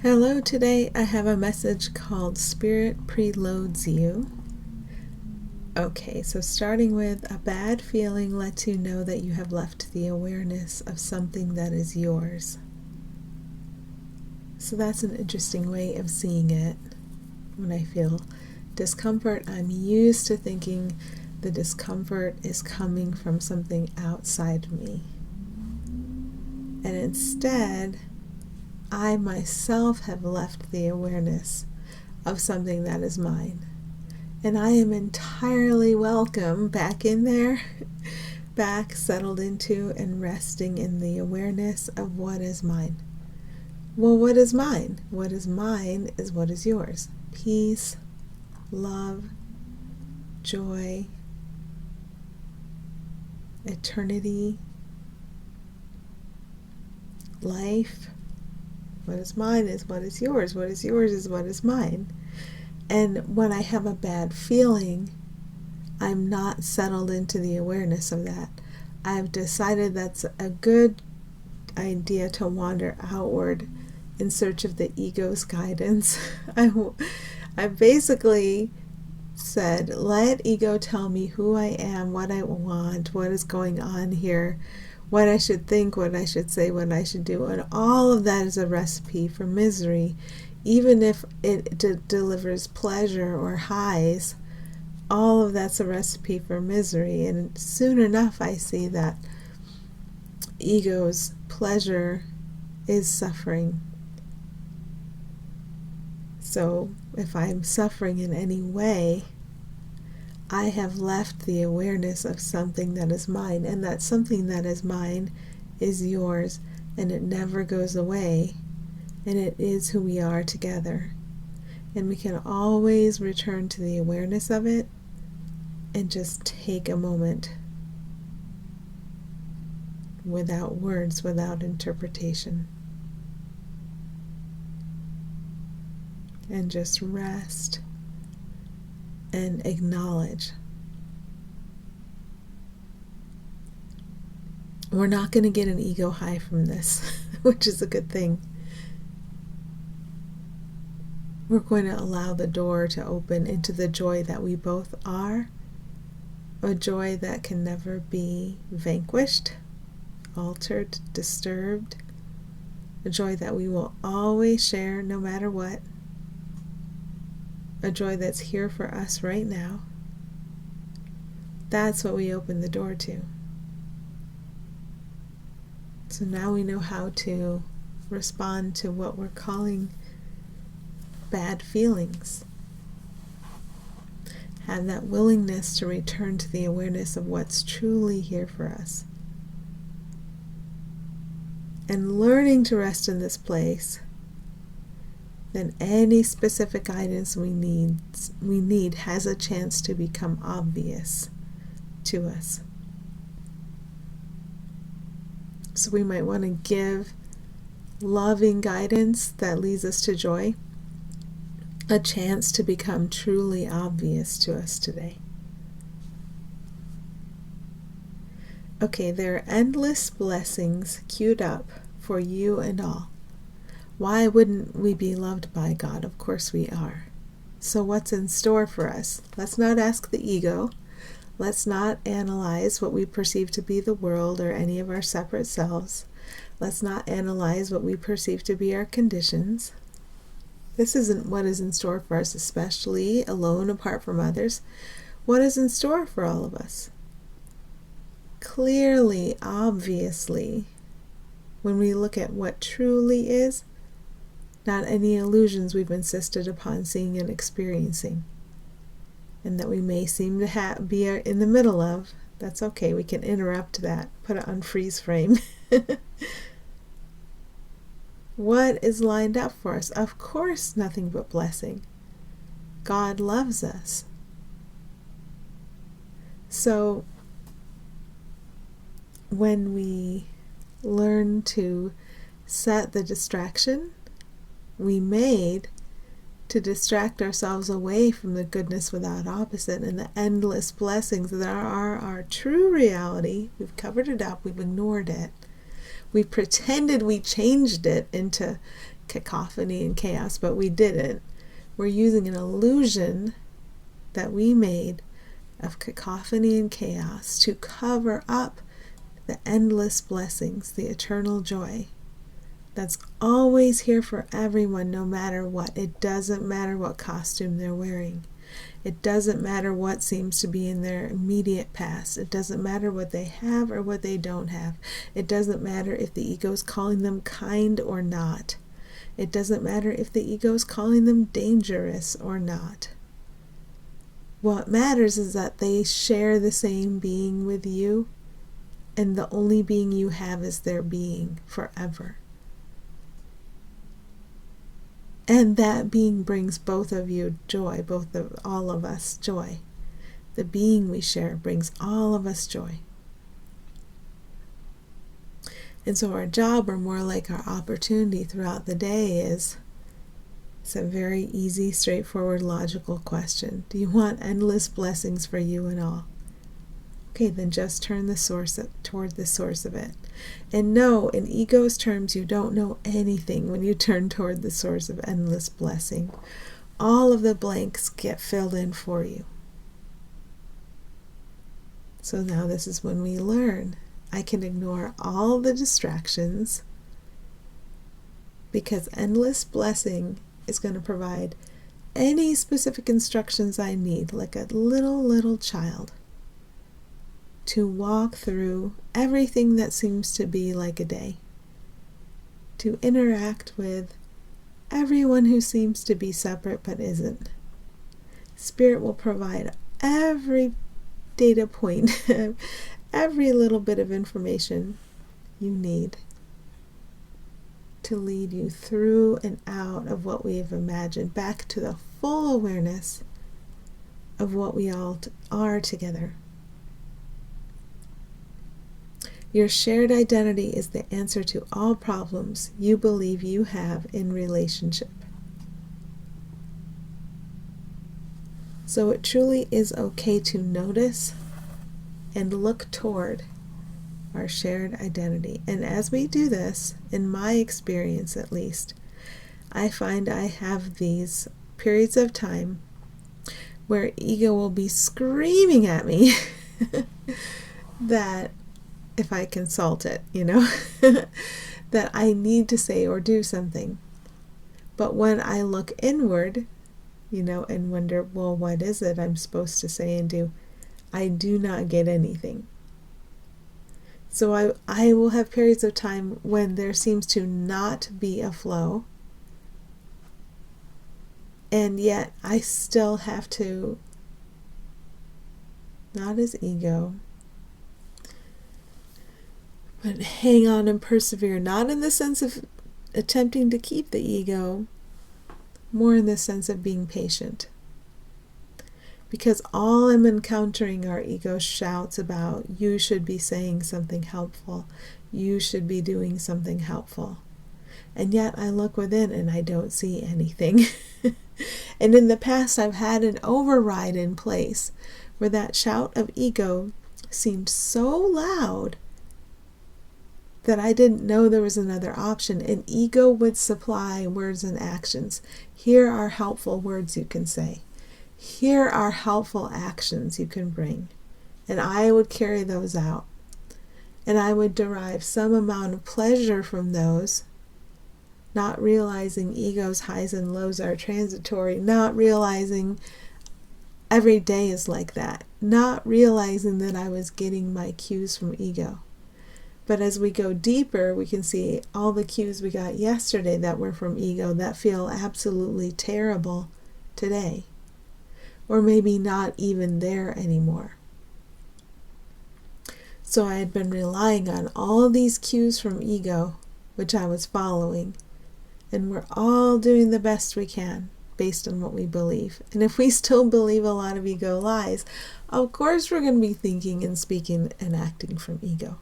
Hello, today I have a message called Spirit Preloads You. Okay, so starting with a bad feeling lets you know that you have left the awareness of something that is yours. So that's an interesting way of seeing it. When I feel discomfort, I'm used to thinking the discomfort is coming from something outside me. And instead, I myself have left the awareness of something that is mine. And I am entirely welcome back in there, back settled into and resting in the awareness of what is mine. Well, what is mine? What is mine is what is yours. Peace, love, joy, eternity, life. What is mine is what is yours. What is yours is what is mine. And when I have a bad feeling, I'm not settled into the awareness of that. I've decided that's a good idea to wander outward in search of the ego's guidance. I basically said, let ego tell me who I am, what I want, what is going on here, what I should think, what I should say, what I should do. And all of that is a recipe for misery. Even if it delivers pleasure or highs, all of that's a recipe for misery. And soon enough, I see that ego's pleasure is suffering. So if I'm suffering in any way, I have left the awareness of something that is mine, and that something that is mine is yours, and it never goes away, and it is who we are together. And we can always return to the awareness of it and just take a moment without words, without interpretation, and just rest and acknowledge. We're not going to get an ego high from this, which is a good thing. We're going to allow the door to open into the joy that we both are, a joy that can never be vanquished, altered, disturbed, a joy that we will always share no matter what, a joy that's here for us right now. That's what we open the door to. So now we know how to respond to what we're calling bad feelings. Have that willingness to return to the awareness of what's truly here for us. And learning to rest in this place, then any specific guidance we need has a chance to become obvious to us. So we might want to give loving guidance that leads us to joy a chance to become truly obvious to us today. Okay, there are endless blessings queued up for you and all. Why wouldn't we be loved by God? Of course we are. So what's in store for us? Let's not ask the ego. Let's not analyze what we perceive to be the world or any of our separate selves. Let's not analyze what we perceive to be our conditions. This isn't what is in store for us, especially alone apart from others. What is in store for all of us? Clearly, obviously, when we look at what truly is, not any illusions we've insisted upon seeing and experiencing, and that we may seem to be in the middle of, that's okay. We can interrupt that, put it on freeze frame. What is lined up for us? Of course, nothing but blessing. God loves us. So, when we learn to set the distraction we made to distract ourselves away from the goodness without opposite and the endless blessings that are our true reality, we've covered it up, we've ignored it. We pretended we changed it into cacophony and chaos, but we didn't. We're using an illusion that we made of cacophony and chaos to cover up the endless blessings, the eternal joy that's always here for everyone, no matter what. It doesn't matter what costume they're wearing. It doesn't matter what seems to be in their immediate past. It doesn't matter what they have or what they don't have. It doesn't matter if the ego is calling them kind or not. It doesn't matter if the ego is calling them dangerous or not. What matters is that they share the same being with you, and the only being you have is their being forever. And that being brings both of you joy, all of us joy. The being we share brings all of us joy. And so our job, or more like our opportunity throughout the day, is it's a very easy, straightforward, logical question. Do you want endless blessings for you and all? Okay, then just turn toward the source of it. And no, in ego's terms, you don't know anything when you turn toward the source of endless blessing. All of the blanks get filled in for you. So now this is when we learn. I can ignore all the distractions because endless blessing is going to provide any specific instructions I need, like a little child, to walk through everything that seems to be like a day, to interact with everyone who seems to be separate but isn't. Spirit will provide every data point, every little bit of information you need to lead you through and out of what we have imagined, back to the full awareness of what we all are together. Your shared identity is the answer to all problems you believe you have in relationship. So it truly is okay to notice and look toward our shared identity. And as we do this, in my experience at least, I find I have these periods of time where ego will be screaming at me that if I consult it, that I need to say or do something. But when I look inward, and wonder, well, what is it I'm supposed to say and do? I do not get anything. So I will have periods of time when there seems to not be a flow, and yet I still have to, not as ego, but hang on and persevere, not in the sense of attempting to keep the ego, more in the sense of being patient. Because all I'm encountering are ego shouts about, you should be saying something helpful, you should be doing something helpful. And yet I look within and I don't see anything. And in the past I've had an override in place where that shout of ego seemed so loud that I didn't know there was another option, and ego would supply words and actions. Here are helpful words you can say. Here are helpful actions you can bring. And I would carry those out. And I would derive some amount of pleasure from those, not realizing ego's highs and lows are transitory, not realizing every day is like that, not realizing that I was getting my cues from ego. But as we go deeper, we can see all the cues we got yesterday that were from ego that feel absolutely terrible today. Or maybe not even there anymore. So I had been relying on all these cues from ego, which I was following, and we're all doing the best we can based on what we believe. And if we still believe a lot of ego lies, of course we're going to be thinking and speaking and acting from ego.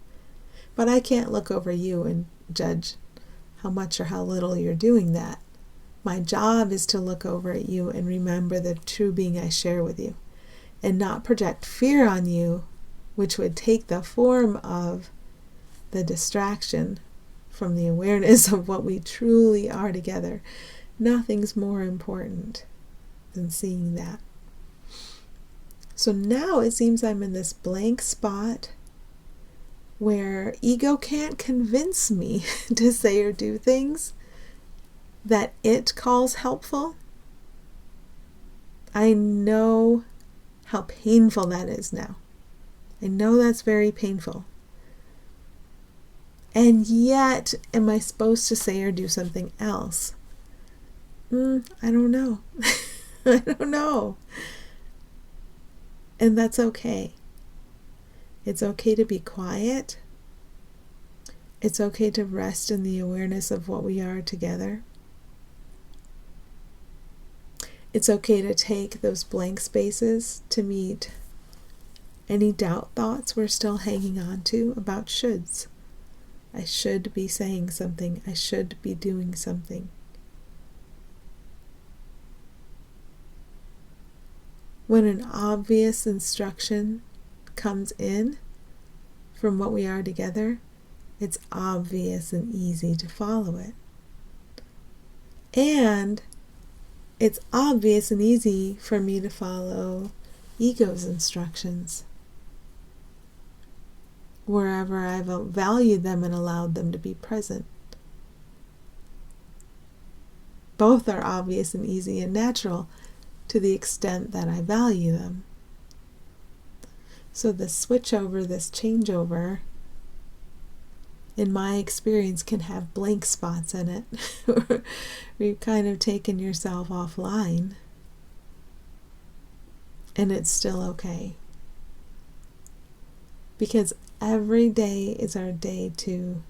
But I can't look over you and judge how much or how little you're doing that. My job is to look over at you and remember the true being I share with you, and not project fear on you, which would take the form of the distraction from the awareness of what we truly are together. Nothing's more important than seeing that. So now it seems I'm in this blank spot where ego can't convince me to say or do things that it calls helpful. I know how painful that is now. I know that's very painful. And yet, am I supposed to say or do something else? I don't know. I don't know. And that's okay. It's okay to be quiet. It's okay to rest in the awareness of what we are together. It's okay to take those blank spaces to meet any doubt thoughts we're still hanging on to about shoulds. I should be saying something. I should be doing something. When an obvious instruction comes in from what we are together, it's obvious and easy to follow it. And it's obvious and easy for me to follow ego's instructions wherever I've valued them and allowed them to be present. Both are obvious and easy and natural to the extent that I value them. So the switchover, this changeover, in my experience, can have blank spots in it where you've kind of taken yourself offline, and it's still okay. Because every day is our day to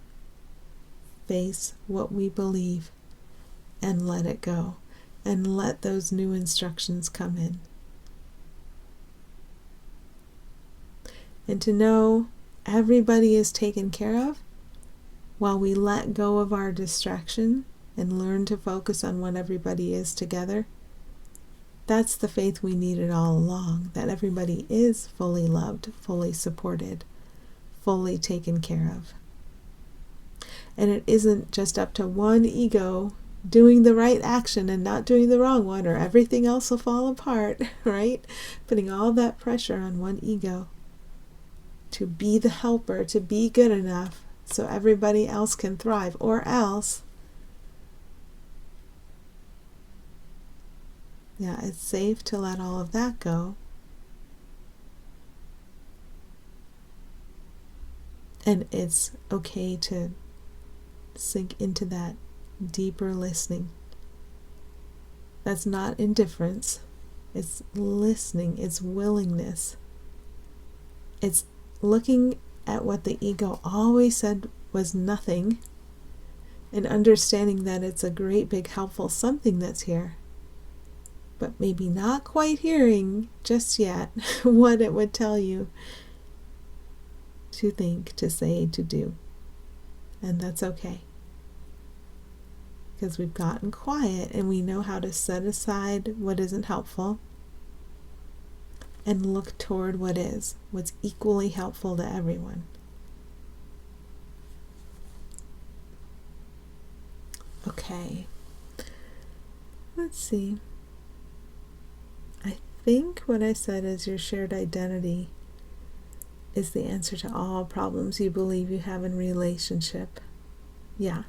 face what we believe and let it go, and let those new instructions come in. And to know everybody is taken care of while we let go of our distraction and learn to focus on what everybody is together. That's the faith we needed all along, that everybody is fully loved, fully supported, fully taken care of. And it isn't just up to one ego doing the right action and not doing the wrong one, or everything else will fall apart, right? Putting all that pressure on one ego to be the helper, to be good enough so everybody else can thrive, or else, it's safe to let all of that go. And it's okay to sink into that deeper listening. That's not indifference. It's listening. It's willingness. It's looking at what the ego always said was nothing and understanding that it's a great big helpful something that's here, but maybe not quite hearing just yet what it would tell you to think, to say, to do. And that's okay. Because we've gotten quiet and we know how to set aside what isn't helpful and look toward what is, what's equally helpful to everyone. Okay. Let's see. I think what I said is your shared identity is the answer to all problems you believe you have in relationship. Yeah.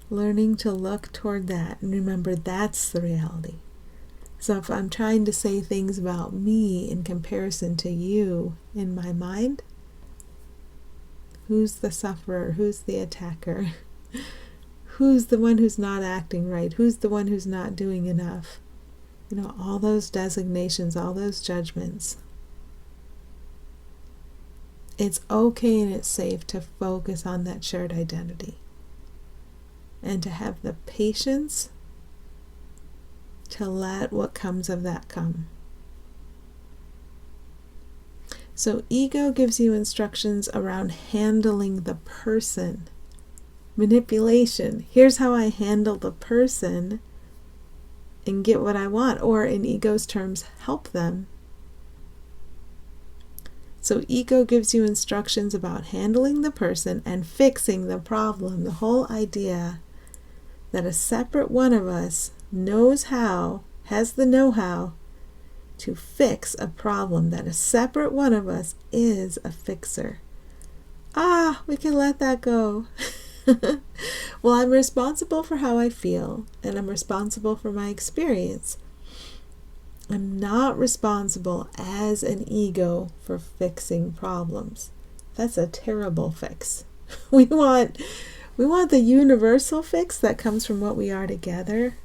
Learning to look toward that and remember that's the reality. So if I'm trying to say things about me in comparison to you in my mind, who's the sufferer? Who's the attacker? Who's the one who's not acting right? Who's the one who's not doing enough? All those designations, all those judgments. It's okay and it's safe to focus on that shared identity and to have the patience to let what comes of that come. So ego gives you instructions around handling the person. Manipulation. Here's how I handle the person and get what I want, or in ego's terms, help them. So ego gives you instructions about handling the person and fixing the problem. The whole idea that a separate one of us knows how, has the know-how to fix a problem, that a separate one of us is a fixer. We can let that go. Well, I'm responsible for how I feel, and I'm responsible for my experience. I'm not responsible as an ego for fixing problems. That's a terrible fix. We want the universal fix that comes from what we are together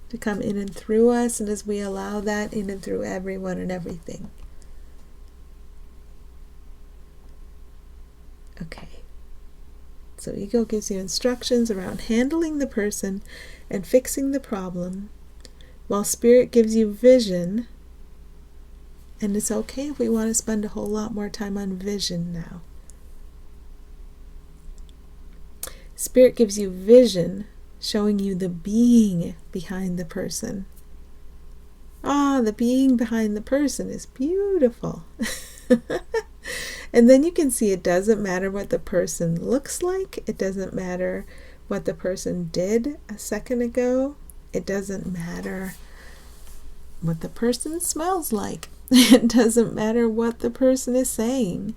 to come in and through us, and as we allow that in and through everyone and everything. Okay. So ego gives you instructions around handling the person and fixing the problem, while spirit gives you vision. And it's okay if we want to spend a whole lot more time on vision now. Spirit gives you vision, showing you the being behind the person. The being behind the person is beautiful. And then you can see it doesn't matter what the person looks like. It doesn't matter what the person did a second ago. It doesn't matter what the person smells like. It doesn't matter what the person is saying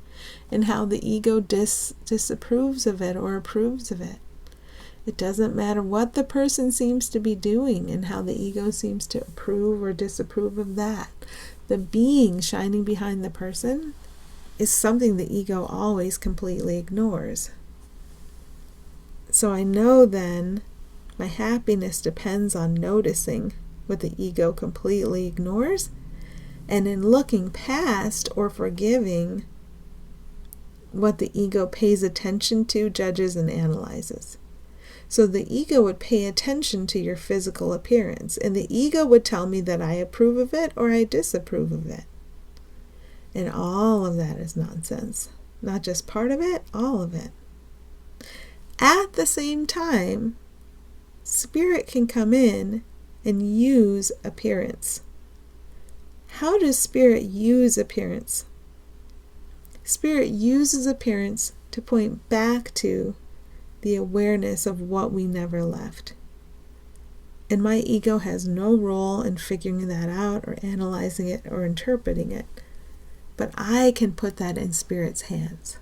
and how the ego disapproves of it or approves of it. It doesn't matter what the person seems to be doing and how the ego seems to approve or disapprove of that. The being shining behind the person is something the ego always completely ignores. So I know then my happiness depends on noticing what the ego completely ignores, and in looking past or forgiving what the ego pays attention to, judges, and analyzes. So the ego would pay attention to your physical appearance, and the ego would tell me that I approve of it or I disapprove of it. And all of that is nonsense. Not just part of it, all of it. At the same time, spirit can come in and use appearance. How does spirit use appearance? Spirit uses appearance to point back to the awareness of what we never left. And my ego has no role in figuring that out or analyzing it or interpreting it. But I can put that in spirit's hands.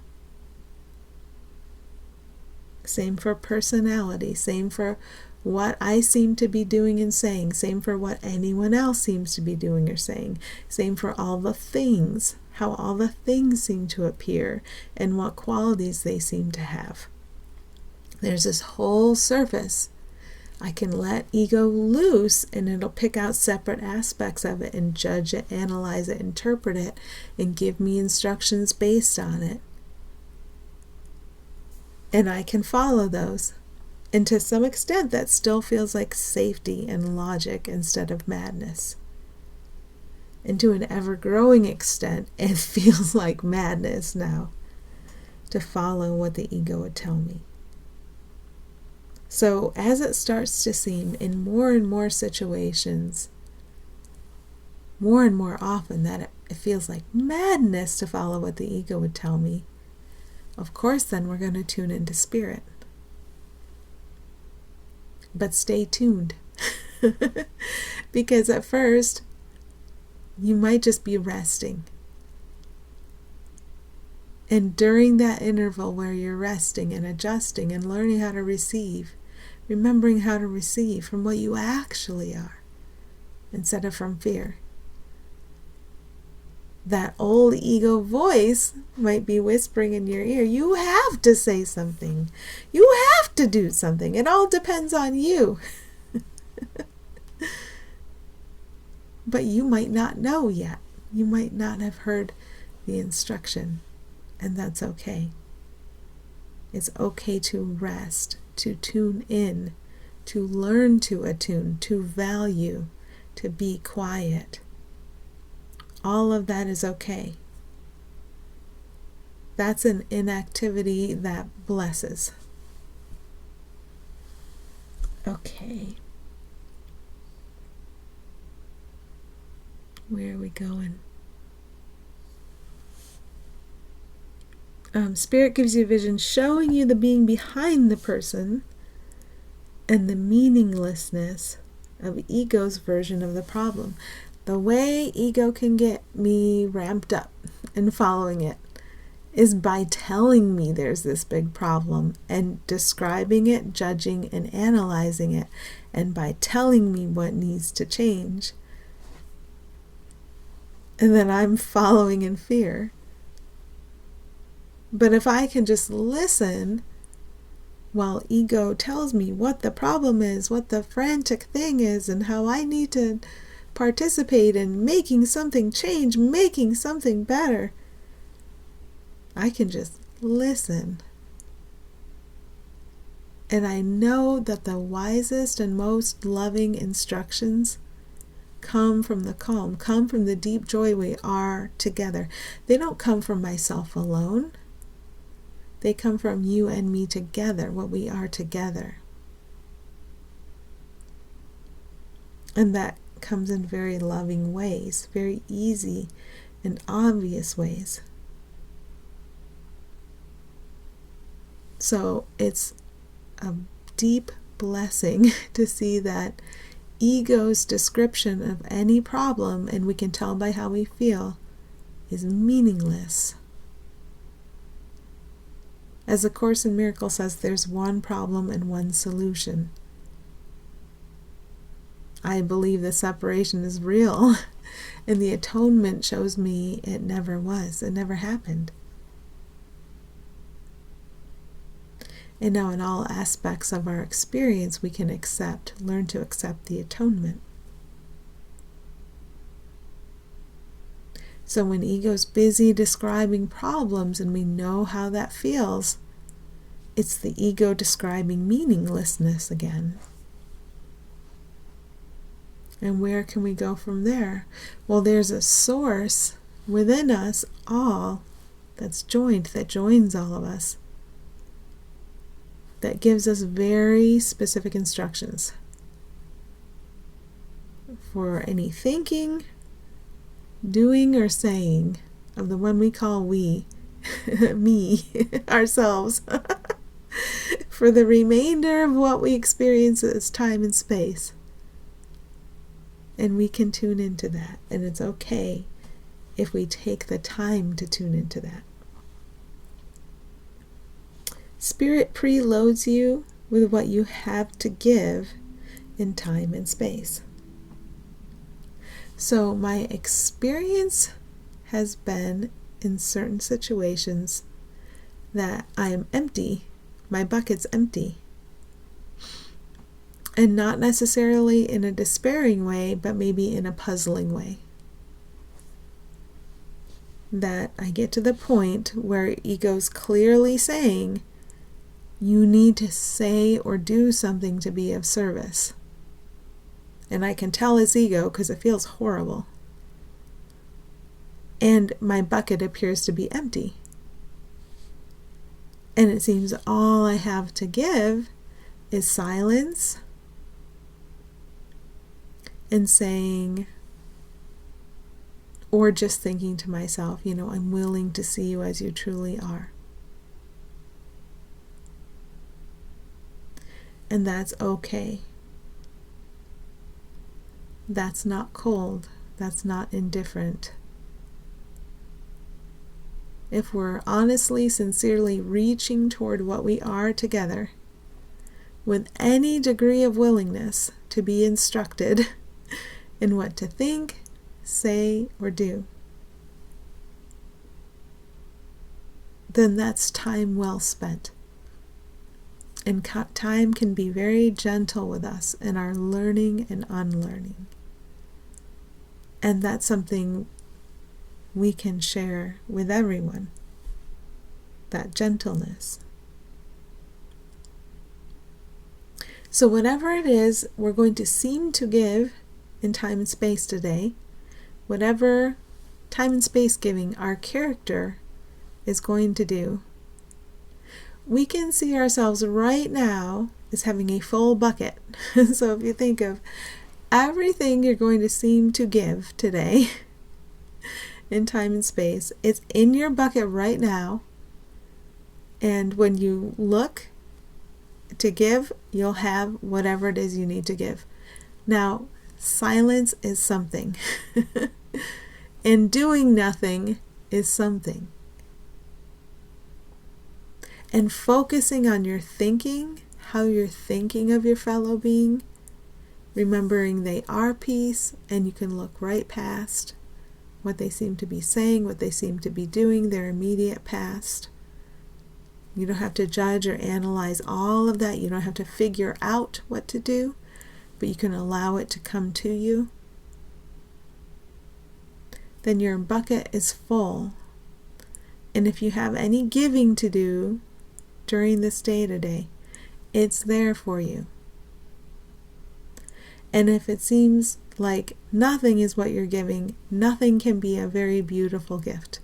Same for personality, same for what I seem to be doing and saying, same for what anyone else seems to be doing or saying, same for all the things, how all the things seem to appear and what qualities they seem to have. There's this whole surface. I can let ego loose and it'll pick out separate aspects of it and judge it, analyze it, interpret it, and give me instructions based on it. And I can follow those. And to some extent, that still feels like safety and logic instead of madness. And to an ever-growing extent, it feels like madness now to follow what the ego would tell me. So as it starts to seem in more and more situations, more and more often, that it feels like madness to follow what the ego would tell me, of course then we're going to tune into spirit. But stay tuned. Because at first, you might just be resting. And during that interval where you're resting and adjusting and learning how to receive, remembering how to receive from what you actually are, instead of from fear, that old ego voice might be whispering in your ear, you have to say something. You have to do something. It all depends on you. But you might not know yet. You might not have heard the instruction. And that's okay. It's okay to rest, to tune in, to learn to attune, to value, to be quiet. All of that is okay. That's an inactivity that blesses. Okay. Where are we going? Spirit gives you a vision showing you the being behind the person and the meaninglessness of ego's version of the problem. The way ego can get me ramped up and following it is by telling me there's this big problem and describing it, judging, and analyzing it, and by telling me what needs to change. And then I'm following in fear. But if I can just listen while ego tells me what the problem is, what the frantic thing is, and how I need to participate in making something change, making something better, I can just listen. And I know that the wisest and most loving instructions come from the calm, come from the deep joy we are together. They don't come from myself alone. They come from you and me together, what we are together. And that comes in very loving ways, very easy and obvious ways. So it's a deep blessing to see that ego's description of any problem, and we can tell by how we feel, is meaningless. As the Course in Miracles says, there's one problem and one solution. I believe the separation is real, and the atonement shows me it never was. It never happened. And now in all aspects of our experience, we can learn to accept the atonement. So when ego's busy describing problems and we know how that feels, it's the ego describing meaninglessness again. And where can we go from there? Well, there's a source within us all that joins all of us, that gives us very specific instructions for any thinking, doing, or saying of the one we call we, me, ourselves, for the remainder of what we experience as time and space. And we can tune into that, and it's okay if we take the time to tune into that. Spirit preloads you with what you have to give in time and space. So my experience has been in certain situations that I am empty, my bucket's empty. And not necessarily in a despairing way, but maybe in a puzzling way. That I get to the point where ego's clearly saying, you need to say or do something to be of service. And I can tell it's ego because it feels horrible. And my bucket appears to be empty. And it seems all I have to give is silence and saying, or just thinking to myself, I'm willing to see you as you truly are. And that's okay. That's not cold. That's not indifferent. If we're honestly, sincerely reaching toward what we are together, with any degree of willingness to be instructed in what to think, say, or do, then that's time well spent. And time can be very gentle with us in our learning and unlearning. And that's something we can share with everyone, that gentleness. So whatever it is we're going to seem to give in time and space today, whatever time and space giving our character is going to do, we can see ourselves right now as having a full bucket. So if you think of everything you're going to seem to give today in time and space, it's in your bucket right now, And when you look to give, you'll have whatever it is you need to give. Now, silence is something. And doing nothing is something. And focusing on your thinking, how you're thinking of your fellow being, remembering they are peace, and you can look right past what they seem to be saying, what they seem to be doing, their immediate past. You don't have to judge or analyze all of that. You don't have to figure out what to do, but you can allow it to come to you. Then your bucket is full. And if you have any giving to do during this day today, it's there for you. And if it seems like nothing is what you're giving, nothing can be a very beautiful gift.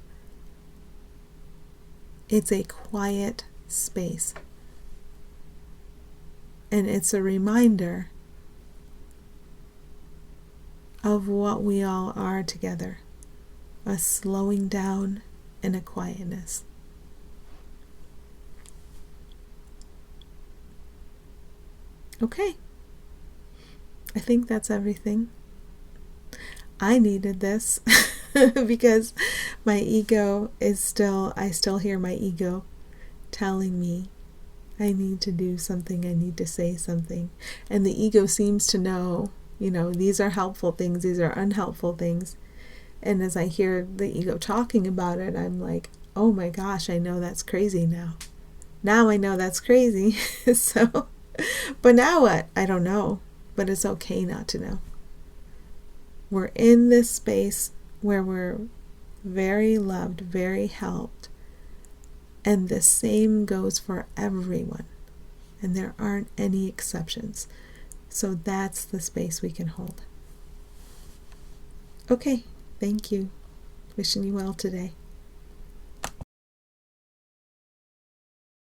It's a quiet space. And it's a reminder of what we all are together. A slowing down and a quietness. Okay. I think that's everything. I needed this because my ego is I still hear my ego telling me I need to do something, I need to say something. And the ego seems to know, these are helpful things, these are unhelpful things. And as I hear the ego talking about it, I'm like, oh my gosh, I know that's crazy now. Now I know that's crazy. So, but now what? I don't know. But it's okay not to know. We're in this space where we're very loved, very helped. And the same goes for everyone. And there aren't any exceptions. So that's the space we can hold. Okay, thank you. Wishing you well today.